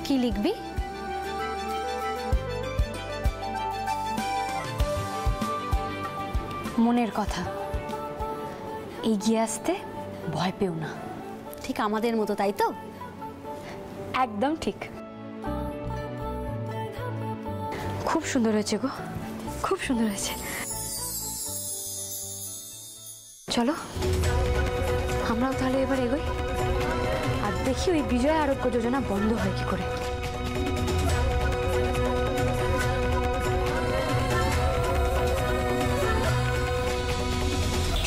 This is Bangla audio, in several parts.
কি লিখবি? মনের কথা, এগিয়ে আসতে ভয় পেও না। ঠিক আমাদের মতো, তাই তো? একদম ঠিক। খুব সুন্দর হয়েছে গো, খুব সুন্দর হয়েছে। চলো আমরাও তাহলে এবার এগোই আর দেখি ওই বিজয় আরোগ্য যোজনা বন্ধ হয় কি করে।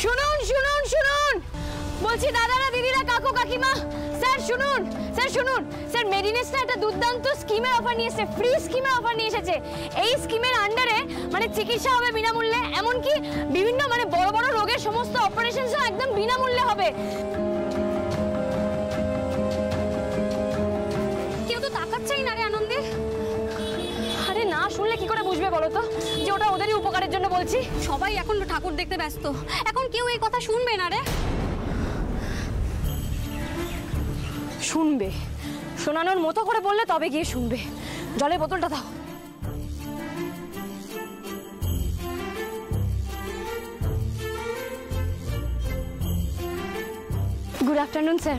শুনুন শুনুন শুনুন, বলছি দাদারা, দিদিরা, কাকু কাকিমা, স্যার শুনুন, স্যার শুনুন, স্যার মেডিনেসটা একটা দুর্দান্ত স্কিমের অফার নিয়ে এসেছে, ফ্রি স্কিমের অফার নিয়ে এসেছে। এই স্কিমের আন্ডারে মানে চিকিৎসা হবে বিনামূল্যে, এমনকি বিভিন্ন মানে বড় বড় রোগের সমস্ত অপারেশনসও একদম বিনামূল্যে হবে। কেউ তো তাকাচ্ছেই না রে আনন্দে। আরে না শুনলে কি করে বুঝবে বলো তো যে ওটা ওদেরই উপকারের জন্য বলছি? সবাই এখন ঠাকুর দেখতে ব্যস্ত, এখন কেউ এই কথা শুনবে না রে। শুনবে, শোনানোর মতো করে বললে তবে গিয়ে শুনবে। জলের বোতলটা দাও। Good afternoon sir.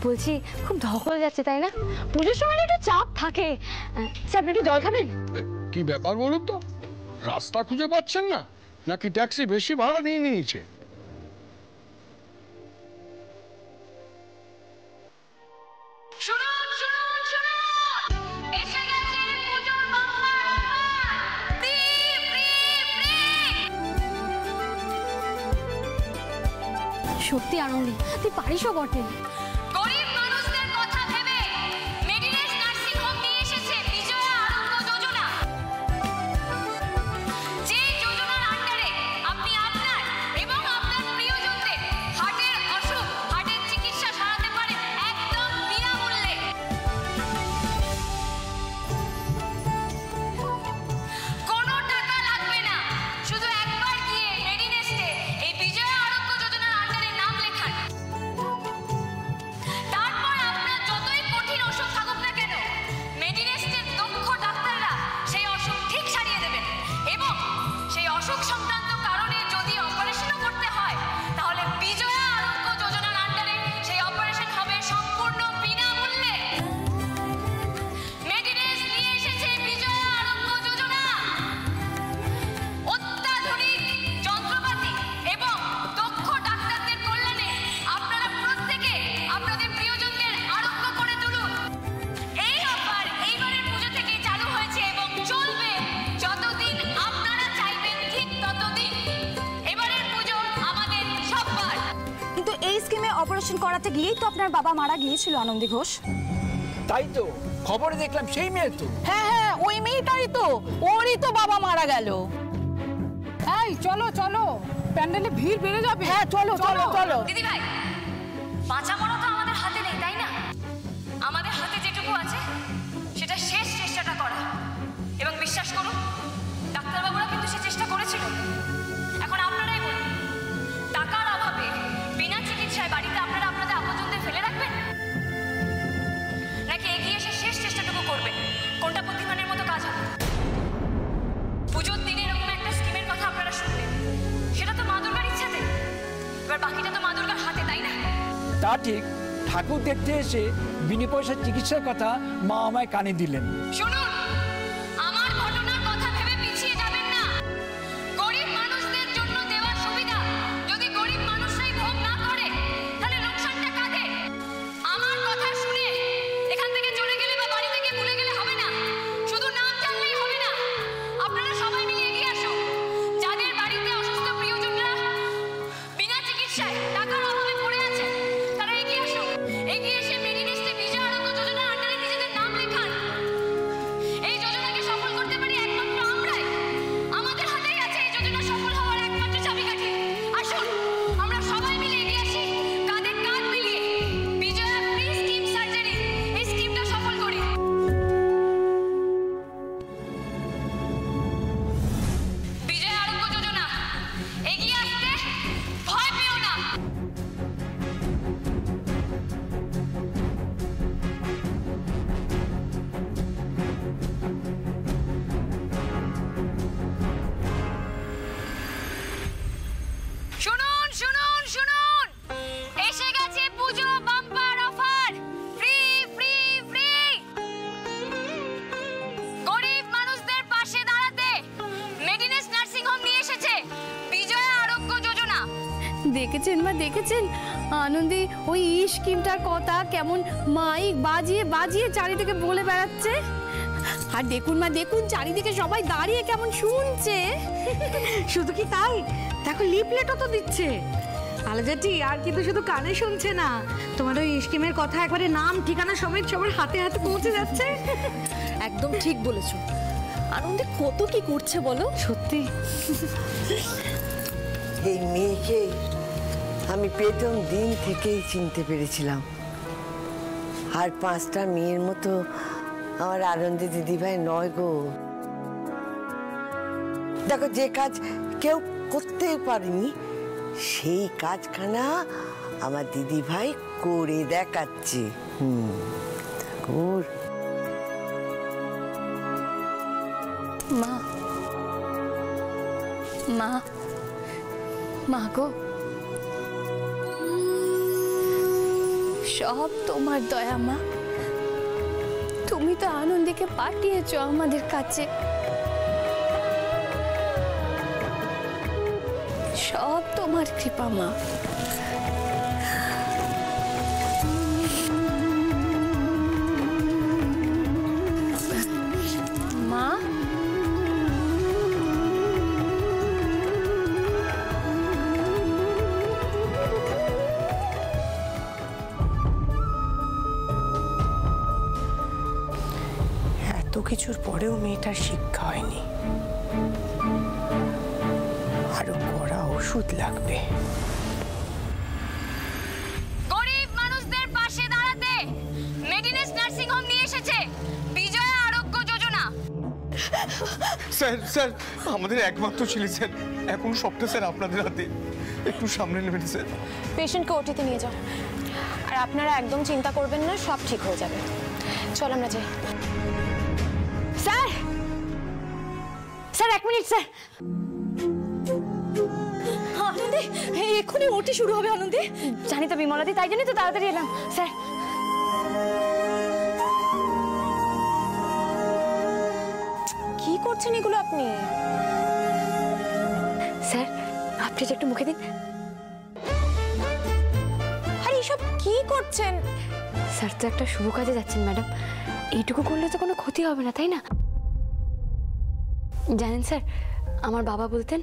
বলছি খুব ধকল যাচ্ছে তাই না? পুজোর সময় একটু চাপ থাকে। স্যার আপনি একটু জল খাবেন? কি ব্যাপার বলুন তো, রাস্তা খুঁজে পাচ্ছেন না নাকি ট্যাক্সি বেশি ভাড়া নিয়ে নিয়েছে? সত্যি আনন্দী, তুই পারিসও বটে। গরিব মানুষদের কথা ভেবে মেডিনেস নার্সিং হোম নিয়ে এসেছে বিজয়া আরোগ্য যোজনা। যে যোজনার আন্ডারে আপনি আপনার এবং আপনার প্রিয়জনদের হার্টের অসুখ, হার্টের চিকিৎসা সারাতে পারেন একদম বিনামূল্যে। কোনো টাকা লাগবে না, শুধু একবার গিয়ে মেডিনেসে এই বিজয়া আরোগ্য যোজনার আন্ডারে নাম লেখান। তারপর আপনার যতই কঠিন অসুখ থাকুক না কেন, মেডিনেসের দক্ষ ডাক্তাররা সেই অসুখ ঠিক সারিয়ে দেবেন এবং সেই অসুখ সংক্রান্ত কারণে যদি অপারেশনও করতে হয় তাহলে বিজয়া আরোগ্য যোজনার আন্ডারে সেই অপারেশন হবে সম্পূর্ণ বিনামূল্যে। মেডিনেস নিয়ে এসেছে বিজয়া আরোগ্য যোজনা। অত্যাধুনিক যন্ত্রপাতি এবং দক্ষ ডাক্তারদের কল্যাণে আপনারা প্রত্যেকে আপনাদের প্রিয়জনদের আরোগ্য করে তুলুন। এই অফার এইবারের পুজো থেকে চালু হয়েছে এবং চলবে যতদিন আপনারা চাইবেন, ঠিক ততদিন। এবারের পুজো আমাদের সবার। কিন্তু এই স্কিমে অপারেশন করাতে গিয়েই তো আপনার বাবা মারা গিয়েছিল আনন্দী ঘোষ। তাই তো খবরে দেখলাম, সেই মেয়ে তো। হ্যাঁ হ্যাঁ, ওই মেয়েটারই তো, ওরই তো বাবা মারা গেল। এই চলো চলো, প্যান্ডেলে ভিড় বেড়ে যাবে। হ্যাঁ চলো চলো চলো। দিদি ভাই, বাঁচা মরা তো আমাদের হাতে নেই, তাই না? আমাদের হাতে যেটুকু আছে সেটা শেষ চেষ্টাটা করা। এবং বিশ্বাস করুন, ডাক্তারবাবুরা কিন্তু সে চেষ্টা করেছিল। এখন আপনারাই বলুন, টাকার অভাবে বিনা চিকিৎসায় বাড়িতে আপনারা আপনাদের আপনজনদের ফেলে রাখবেন, নাকি এগিয়ে এসে শেষ চেষ্টাটুকু করবেন? কোনটা বুদ্ধিমানের মতো কাজ হবে? পুজোর দিনে এরকম একটা স্কিমের কথা আপনারা শুনলেন, সেটা তো মা দুর্গার ইচ্ছাতে। এবার বাকিটা তো মা দুর্গার হাতে, তাই না? তা ঠিক, ঠাকুর দেখতে এসে বিনা পয়সার চিকিৎসার কথা মা আমায় কানে দিলেন। শুনুন, আমার ঘটনার কথা ভেবে পিছিয়ে যাবেন না। গরিব মানুষদের জন্য দেওয়া সুবিধা যদি গরিব মানুষরাই ভোগ না করে তাহলে লোকসানটা কাদের? আমার কথা শুনে এখান থেকে চলে গেলে বা বাড়ি থেকে ভুলে গেলে হবে না, শুধু নাম জানলেই হবে না। আপনারা সবাই মিলে এগিয়ে আসুন। যাদের বাড়িতে অসুস্থ প্রিয়জনরা বিনা চিকিৎসায় টাকার অভাবে পড়ে আছে, তারা এগিয়ে আসুন। এগিয়ে এসে মেডিনেসে বিজয়া আরোগ্য যোজনার আন্ডারে নিজেদের নাম লেখান। দেখেছেন মা, দেখেছেন আনন্দে ওই স্কিমটার কথা কেমন মাইক বাজিয়ে বাজিয়ে চারিদিকে বলে বেড়াচ্ছে। আর দেখুন মা, দেখুন চারিদিকে সবাই দাঁড়িয়ে কেমন শুনছে। শুধু কি তাই, দেখো লিফলেটও তো দিচ্ছে। আলাজাটি আর কিন্তু শুধু কানে শুনছে না, তোমার ওই স্কিমের কথা একবারে নাম ঠিকানা সমেত সবার হাতে হাতে পৌঁছে যাচ্ছে। একদম ঠিক বলেছো, আনন্দে কত কি করছে বলো। সত্যি এই মেয়েকে আমি প্রথম দিন থেকেই চিনতে পেরেছিলাম। আর 5টা মেয়ের মতো আমার আনন্দে দিদিভাই নয় গো। দেখো, যে কাজ কেউ করতে পারেনি সেই কাজখানা আমার দিদিভাই করে দেখাচ্ছে। ঠাকুর মা, মা, মা গো, সব তোমার দয়া মা। তুমি তো আনন্দকে পাঠিয়েছো আমাদের কাছে, সব তোমার কৃপা মা। মা, এত কিছুর পরেও মেয়েটার শিক্ষা হয়নি, আরো কড়া ওষুধ লাগবে। গরিব মানুষদের পাশে দাঁড়াতে মেডিনেস নার্সিং হোম নিয়ে এসেছে বিজয়া আরোগ্য যোজনা। স্যার স্যার আমাদের একমাত্র ছেলে স্যার, এখন সবটা স্যার আপনাদের হাতে, একটু সামনে নেবেন স্যার। পেশেন্টকে ওটিতে নিয়ে যাও, আর আপনারা একদম চিন্তা করবেন না, সব ঠিক হয়ে যাবে। চল আমরা যাই। Sir, sir 1 minute sir. আনন্দে, এক্ষুনি ওটি শুরু হবে। আনন্দে জানি তো বিমলাদি, তাই জন্যই তো তাড়াতাড়ি এলাম স্যার। কি করছেন এগুলো আপনি? স্যার আপনি যে একটু মুখে দিন। আর এইসব কি করছেন? স্যার তো একটা শুভ কাজে যাচ্ছেন ম্যাডাম, এইটুকু করলে তো কোনো ক্ষতি হবে না, তাই না? জানেন স্যার, আমার বাবা বলতেন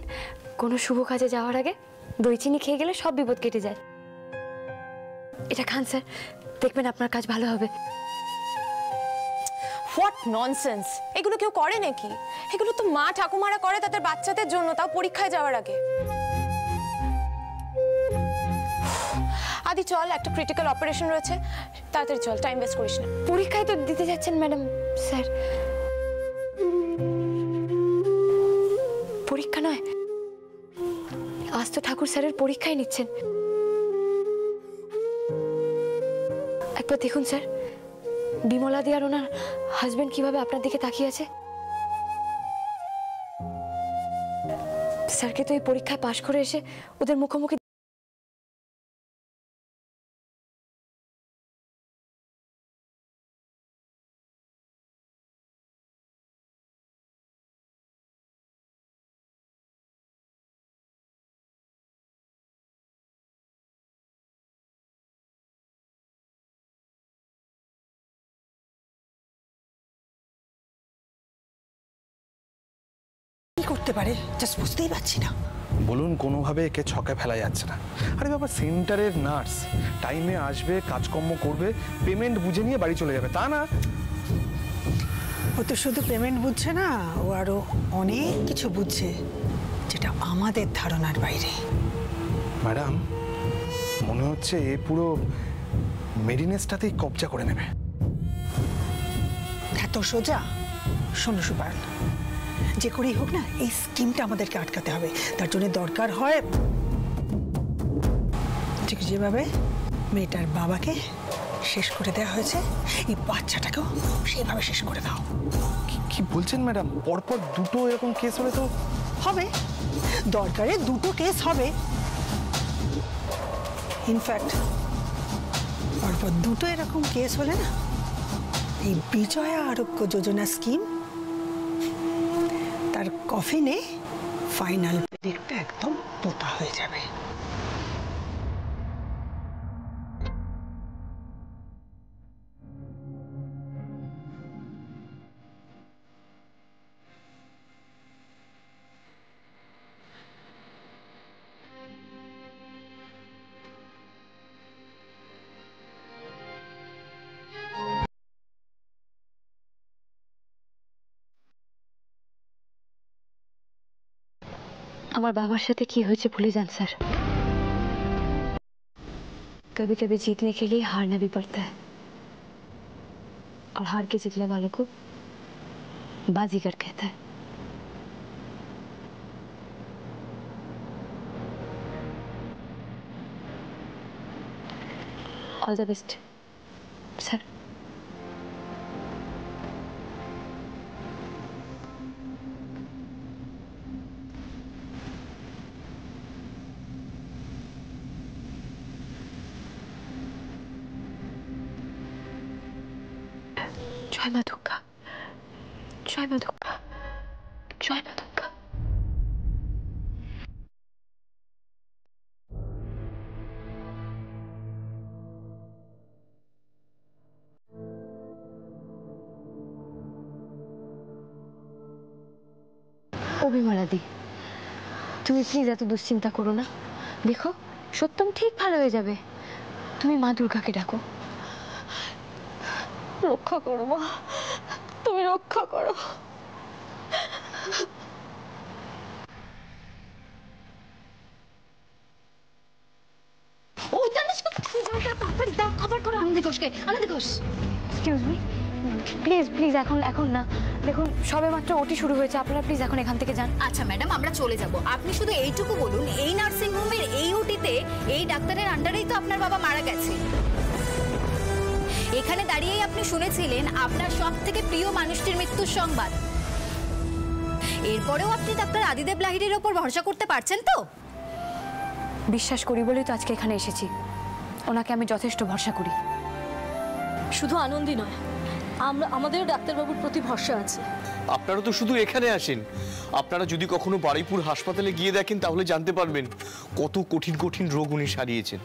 কোনো শুভ কাজে যাওয়ার আগে দই চিনি খেয়ে গেলে সব বিপদ কেটে যায়। এটা খান স্যার, দেখবেন আপনার কাজ ভালো হবে। What nonsense! এগুলো কেউ করে নাকি? এগুলো তো মা ঠাকুমারা করে তাদের বাচ্চাদের জন্য, তাও পরীক্ষায় যাওয়ার আগে। আদি চল, একটা ক্রিটিক্যাল অপারেশন রয়েছে, তাড়াতাড়ি চল, টাইম ওয়েস্ট করিস না। পরীক্ষায় তো দিতে যাচ্ছেন ম্যাডাম। স্যার পরীক্ষা নয়, আজ তো ঠাকুর স্যারের পরীক্ষায় নিচ্ছেন। একবার দেখুন স্যার, বিমলাদি আর ওনার হাজবেন্ড কিভাবে আপনার দিকে তাকিয়ে আছে। স্যারকে তো এই পরীক্ষায় পাশ করে এসে ওদের মুখোমুখি কি করতে পারে জাস্ট বুঝতেই পারছি না। বলুন, কোনোভাবে একে ছকে ফেলা যাচ্ছে না। আরে বাবা, সেন্টারের নার্স টাইমে আসবে, কাজকর্ম করবে, পেমেন্ট বুঝে নিয়ে বাড়ি চলে যাবে, তা না। ও তো শুধু পেমেন্ট বুঝছে না, ও আরো অনেক কিছু বুঝছে যেটা আমাদের ধারণার বাইরে। ম্যাডাম, মনে হচ্ছে এ পুরো মেডিনেসটাতেই কবজা করে নেবে। এত সোজা? শোনো সুপার, যে করেই হোক না এই স্কিমটা আমাদেরকে আটকাতে হবে। তার জন্য দরকার হয় ঠিক যেভাবে মেয়েটার বাবাকে শেষ করে দেওয়া হয়েছে, এই বাচ্চাটাকেও সেইভাবে শেষ করে দাও। কি বলছেন ম্যাডাম? পরপর দুটো এরকম কেস হলে তো হবে, দরকারে দুটো কেস হবে। ইনফ্যাক্ট পরপর দুটো এরকম কেস হলে না, এই বিজয়া আরোগ্য যোজনা স্কিম তার কফিনে ফাইনাল প্রেডিক্টটা একদম পোতা হয়ে যাবে। আমার বাবার সাথে কি হয়েছে ভুলে যান স্যার। कभी कभी जीतने के लिए हारना भी पड़ता है और हार के जीतने वालों को बाजीगर कहता है। All the best sir. জয় মা দুর্গা, জয় মা দুর্গা, জয় মা দুর্গা। অভিমালাদি, তুমি প্লিজ এত দুশ্চিন্তা করো না। দেখো সত্যম ঠিক ভালো হয়ে যাবে। তুমি মা দুর্গাকে ডাকো। রক্ষা করো মা, তুমি রক্ষা করো। প্লিজ প্লিজ এখন এখন না, দেখুন সবে মাত্র ওটি শুরু হয়েছে, আপনারা প্লিজ এখন এখান থেকে যান। আচ্ছা ম্যাডাম, আমরা চলে যাব। আপনি শুধু এইটুকু বলুন, এই নার্সিং হোমের এই ওটিতে এই ডাক্তারের আন্ডারেই তো আপনার বাবা মারা গেছে। এখানে দাঁড়িয়েই আপনি শুনেছিলেন আপনার সব থেকে প্রিয় মানুষটির মৃত্যুর সংবাদ। এরপরেও আপনি ডাক্তার আদিদেব লাহিড়ীর ওপর ভরসা করতে পারছেন তো? বিশ্বাস করি বলেই তো আজকে এখানে এসেছি। ওনাকে আমি যথেষ্ট ভরসা করি। শুধু আনন্দই নয়, আমাদেরও ডাক্তারবাবুর প্রতি ভরসা আছে। আপনারা তো শুধু এখানে আসেন, আপনারা যদি কখনো বারুইপুর হাসপাতালে গিয়ে দেখেন তাহলে জানতে পারবেন কত কঠিন কঠিন রোগ উনি সারিয়েছেন।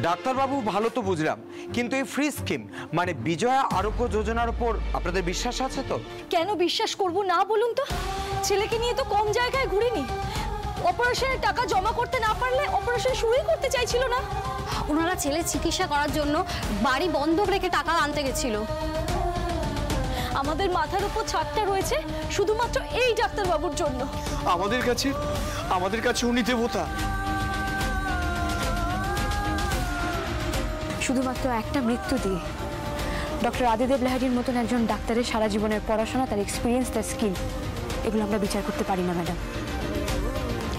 ডাক্তারবাবু ভালো তো বুঝলাম, কিন্তু এই ফ্রি স্কিম মানে বিজয়া আরোগ্য যোজনার উপর আপনাদের বিশ্বাস আছে তো? কেন বিশ্বাস করব না বলুন তো? ছেলেকে নিয়ে তো কম জায়গায় ঘুরিনি। অপারেশনের টাকা জমা করতে না পারলে অপারেশন শুরুই করতে চাইছিল না। ওনারা ছেলে চিকিৎসা করার জন্য বাড়ি বন্ধক রেখে টাকা আনতে গেছিল। আমাদের মাথার উপর ছাদটা রয়েছে শুধুমাত্র এই ডাক্তারবাবুর জন্য। আমাদের কাছে উনি দেবতা। শুধুমাত্র একটা মৃত্যু দিয়ে ডক্টর আদিদেব লাহিড়ীর মতন একজন ডাক্তারের সারা জীবনের পড়াশোনা, তার এক্সপিরিয়েন্স, তার স্কিল, এগুলো আমরা বিচার করতে পারি না ম্যাডাম।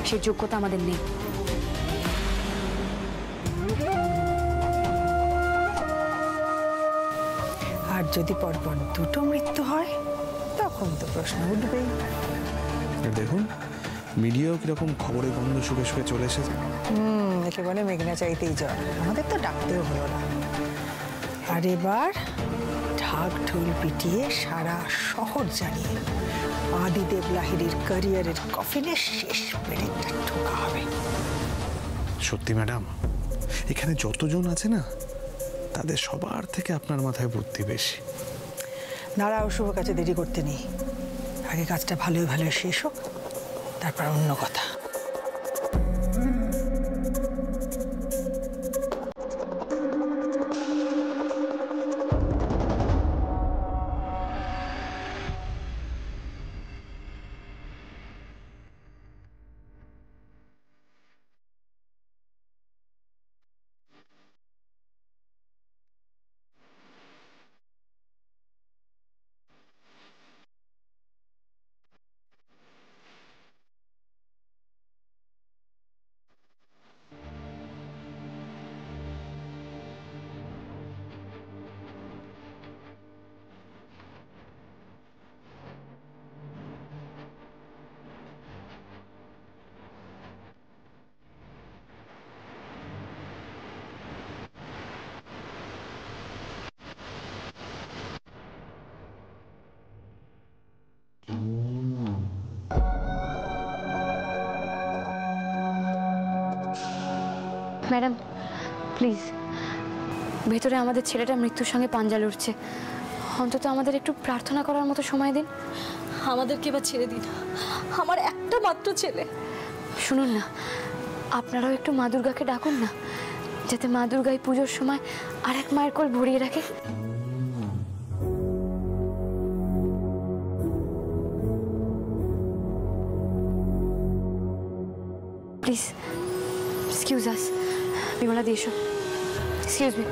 সেই যোগ্যতা আমাদের নেই। আর যদি পরপর দুটো মৃত্যু হয় তখন তো প্রশ্ন উঠবেই। দেখুন মিডিয়াও কিরকম খবরে গন্ধ শুকে শুকে চলে এসেছে। একেবারে মেঘনা চাইতেই জল, আমাদের তো ডাকতেও হলো না। আর এবার ঢাক ঢোল পিটিয়ে সারা শহর জানিয়ে আদিদেব লাহিড়ীর ক্যারিয়ারের কফিনে শেষ পেরেকটা ঠোকা হবে। সত্যি ম্যাডাম, এখানে যতজন আছে না তাদের সবার থেকে আপনার মাথায় বুদ্ধি বেশি। দাঁড়াও, শুভ কাছে দেরি করতে নেই, আগে কাজটা ভালোই ভালোই শেষ হোক, তারপর অন্য কথা। ম্যাডাম প্লিজ, ভেতরে আমাদের ছেলেটা মৃত্যুর সঙ্গে পাঞ্জা লড়ছে, অন্তত আমাদের একটু প্রার্থনা করার মতো সময় দিন। আমাদেরকে এবার ছেড়ে দিন, আমার একটা মাত্র ছেলে। শুনুন না, আপনারাও একটু মা দুর্গাকে ডাকুন না, যাতে মা দুর্গাই পুজোর সময় আরেক মায়ের কোল ভরিয়ে রাখে। বিমলা দি এসো। Excuse me.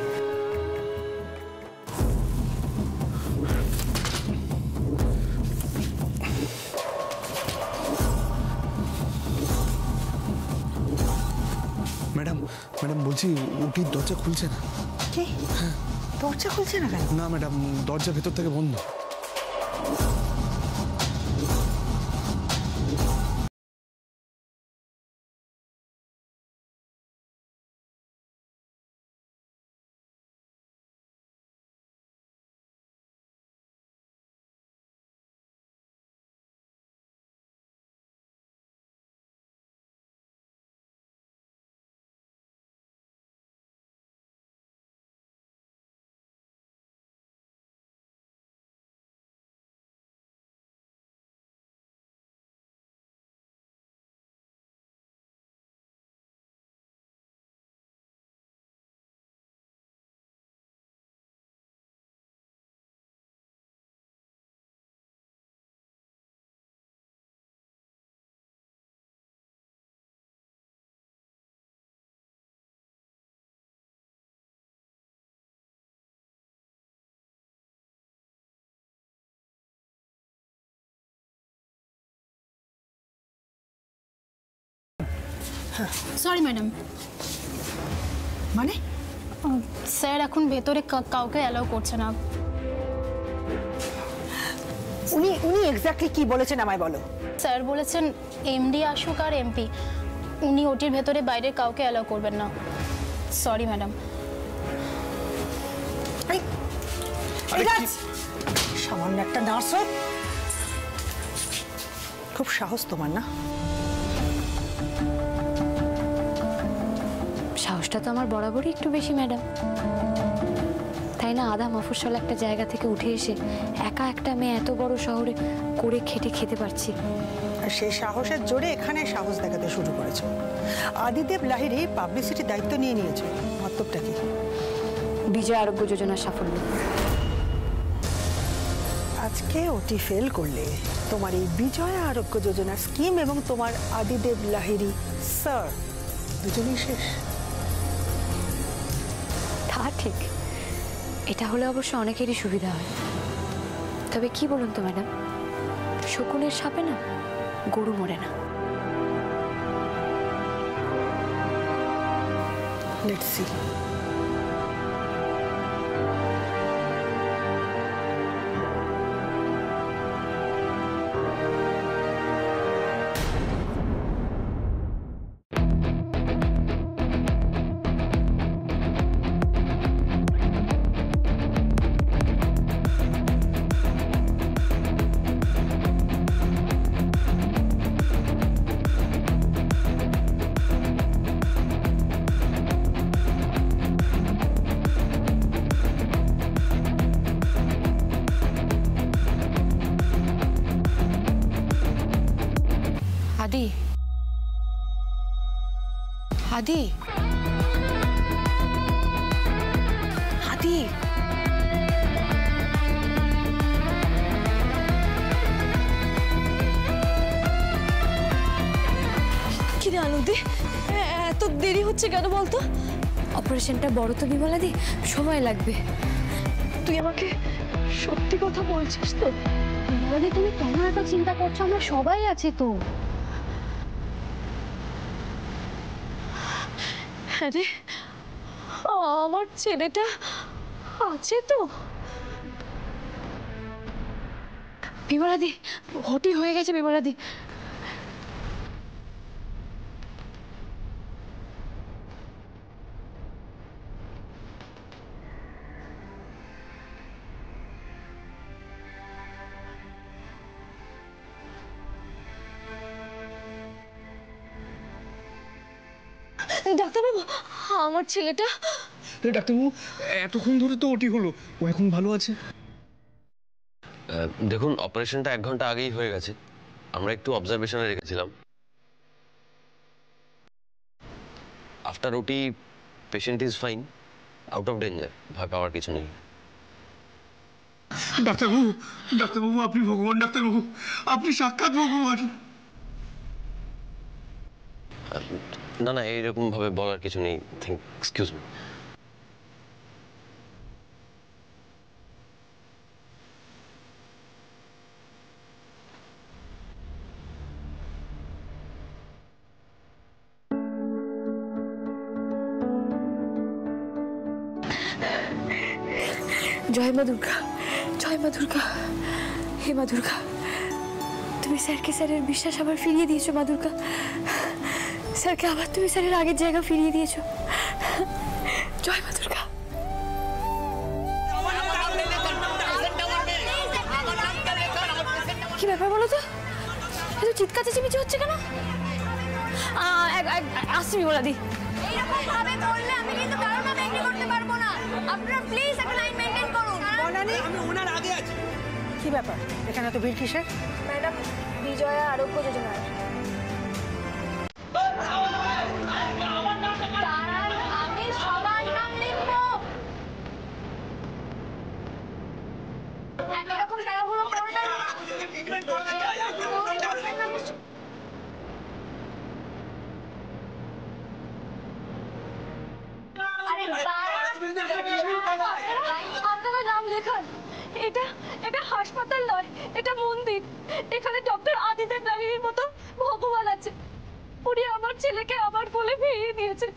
ম্যাডাম ম্যাডাম বলছি ওটির দরজা খুলছে না। কি? দরজা খুলছে না কেন? না ম্যাডাম, দরজা ভেতর থেকে বন্ধ। Sorry madam. মানে স্যার এখন ভেতরে কাউকে অ্যালাউ করছে না। উনি উনি এক্স্যাক্টলি কি বলেছেন আমায় বলো। স্যার বলেছেন এমডি আসুক আর এমপি, উনি ওটির ভেতরে বাইরে কাউকে অ্যালাউ করবেন না। Sorry madam. সামান্য একটা নার্স, খুব সাহস তোমার না? সাহসটা তো আমার বরাবরই একটু বেশি ম্যাডাম, তাই না? আধা মফস্বল একটা জায়গা থেকে উঠে এসে একা একটা মেয়ে এত বড় শহরে করে খেটে খেতে পারছি। আর সেই সাহসের জোরে এখানে সাহস দেখাতে শুরু করেছে। আদিদেব লাহিড়ী পাবলিসিটির দায়িত্ব নিয়ে নিয়েছে। মতলবটা কি? বিজয় আরোগ্য যোজনার সাফল্য। আজকে ওটি ফেল করলে তোমার এই বিজয় আরোগ্য যোজনার স্কিম এবং তোমার আদিদেব লাহিড়ী স্যার দুজনেই শেষ। তা ঠিক, এটা হলে অবশ্য অনেকেরই সুবিধা হয়। তবে কি বলুন তো ম্যাডাম, শকুনের সাপে না গরু মরে না। Let's see. আদি, আদি, আদি, কি রে আনন্দি, এত দেরি হচ্ছে কেন বলতো? অপারেশনটা বড় তো বিমলাদি, সময় লাগবে। তুই আমাকে সত্যি কথা বলছিস তো? বিমলাদি, তুমি কেন এত চিন্তা করছো? আমরা সবাই আছি তো। আরে আমার ছেলেটা আছে তো? বিমলাদি, হটি হয়ে গেছে বিমলাদি। ডাক্তারবাবু, আমার ছেলেটা। ডাক্তারবাবু, এতক্ষণ ধরে তো ওটি হলো, ও এখন ভালো আছে? দেখুন, অপারেশনটা 1 ঘন্টা আগেই হয়ে গেছে। আমরা একটু অবজারভেশনে রেখেছিলাম। আফটার ওটি patient is fine, out of danger, ভয় পাওয়ার কিছু নেই। ডাক্তারবাবু, ডাক্তারবাবু, আপনি ভগবান। ডাক্তারবাবু, আপনি সাক্ষাৎ ভগবান। না না, এইরকম ভাবে বলার কিছু নেই। Excuse me. জয় মা দুর্গা, জয় মা দুর্গা, হে মা দুর্গা, তুমি স্যারকে স্যারের বিশ্বাস আবার ফিরিয়ে দিয়েছো মা দুর্গা। স্যারকে আবার তুমি স্যারের আগের জায়গা ফিরিয়ে দিয়েছো। জয় মা দুর্গা। কি ব্যাপার বলো তো, এত চিৎকার চেঁচিমেচি হচ্ছে কেন? আসছি বলা দি। এইরকম ভাবে করলে আমি কিন্তু কারো নাম এগ্রি করতে পারবো না। আপনারা প্লিজ একটা লাইন মেইনটেইন করুন। বনানি, আমি ওনার আগে আছি। কি ব্যাপার, এখানে তো ভিড় কিসের? ম্যাডাম, বিজয়া আরোগ্য যোজনার। আমি সবার নাম লিখবো। এরকম তাড়াহুড়ো করো না। আপনারা নাম লেখান। এটা হাসপাতাল নয়, এটা মন্দির। এখানে ডক্টর আদিত্য নারীর মতো ভগবান আছে। উনি আমার ছেলেকে আমার কোলে ফিরিয়ে দিয়েছে।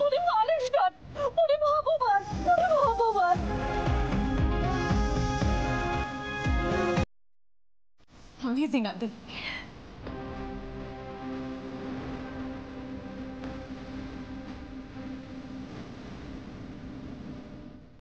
উনি মানুষ নন, উনি ভগবান, উনি ভগবান। Amazing, Adil.